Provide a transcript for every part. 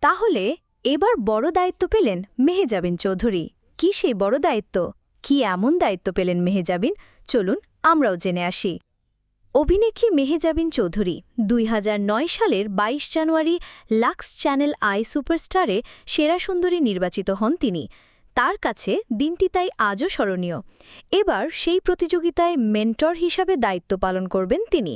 তাহলে এবার বড় দায়িত্ব পেলেন মেহজাবিন চৌধুরী। কি সেই বড় দায়িত্ব? কি এমন দায়িত্ব পেলেন মেহজাবিন? চলুন আমরাও জেনে আসি। অভিনেত্রী মেহজাবিন চৌধুরী ২০০৯ সালের ২২ জানুয়ারি লাক্স চ্যানেল আই সুপারস্টারে সেরা সুন্দরী নির্বাচিত হন তিনি। তার কাছে দিনটি তাই আজও স্মরণীয়। এবার সেই প্রতিযোগিতায় মেন্টর হিসাবে দায়িত্ব পালন করবেন তিনি।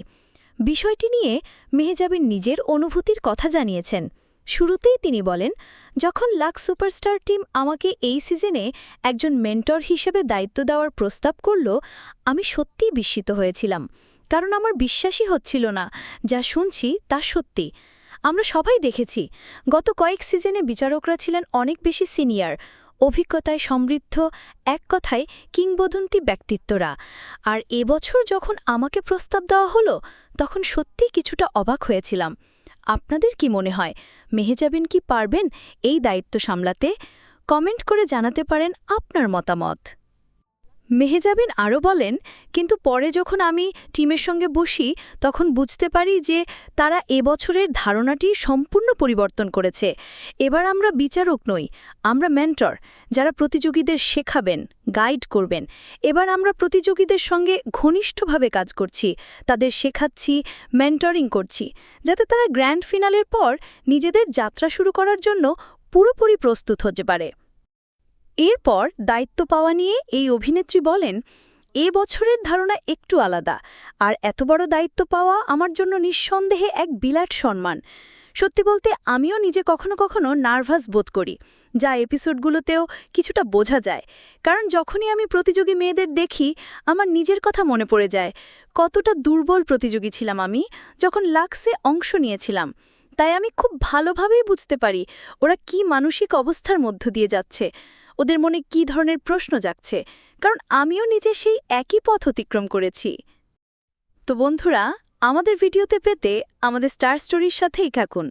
বিষয়টি নিয়ে মেহজাবিন নিজের অনুভূতির কথা জানিয়েছেন। শুরুতেই তিনি বলেন, যখন লাক্স সুপারস্টার টিম আমাকে এই সিজনে একজন মেন্টর হিসেবে দায়িত্ব দেওয়ার প্রস্তাব করল, আমি সত্যিই বিস্মিত হয়েছিলাম। কারণ আমার বিশ্বাসই হচ্ছিল না যা শুনছি তা সত্যি। আমরা সবাই দেখেছি গত কয়েক সিজনে বিচারকরা ছিলেন অনেক বেশি সিনিয়র, অভিজ্ঞতায় সমৃদ্ধ, এক কথায় কিংবদন্তি ব্যক্তিত্বরা। আর এবছর যখন আমাকে প্রস্তাব দেওয়া হলো, তখন সত্যিই কিছুটা অবাক হয়েছিলাম। আপনাদের কি মনে হয়, মেহজাবিন কি পারবেন এই দায়িত্ব সামলাতে? কমেন্ট করে জানাতে পারেন আপনার মতামত। মেহজাবিন আরও বলেন, কিন্তু পরে যখন আমি টিমের সঙ্গে বসি তখন বুঝতে পারি যে তারা এবছরের ধারণাটি সম্পূর্ণ পরিবর্তন করেছে। এবার আমরা বিচারক নই, আমরা মেন্টর, যারা প্রতিযোগীদের শেখাবেন, গাইড করবেন। এবার আমরা প্রতিযোগীদের সঙ্গে ঘনিষ্ঠভাবে কাজ করছি, তাদের শেখাচ্ছি, মেন্টরিং করছি, যাতে তারা গ্র্যান্ড ফিনালের পর নিজেদের যাত্রা শুরু করার জন্য পুরোপুরি প্রস্তুত হতে পারে। এরপর দায়িত্ব পাওয়া নিয়ে এই অভিনেত্রী বলেন, এ বছরের ধারণা একটু আলাদা, আর এত বড় দায়িত্ব পাওয়া আমার জন্য নিঃসন্দেহে এক বিরাট সম্মান। সত্যি বলতে আমিও নিজে কখনো কখনো নার্ভাস বোধ করি, যা এপিসোডগুলোতেও কিছুটা বোঝা যায়। কারণ যখনই আমি প্রতিযোগী মেয়েদের দেখি, আমার নিজের কথা মনে পড়ে যায় কতটা দুর্বল প্রতিযোগী ছিলাম আমি যখন লাক্সে অংশ নিয়েছিলাম। তাই আমি খুব ভালোভাবেই বুঝতে পারি ওরা কি মানসিক অবস্থার মধ্য দিয়ে যাচ্ছে, ওদের মনে কী ধরনের প্রশ্ন জাগছে, কারণ আমিও নিজে সেই একই পথ অতিক্রম করেছি। তো বন্ধুরা, আমাদের ভিডিওতে পেতে আমাদের স্টার স্টোরির সাথেই থাকুন।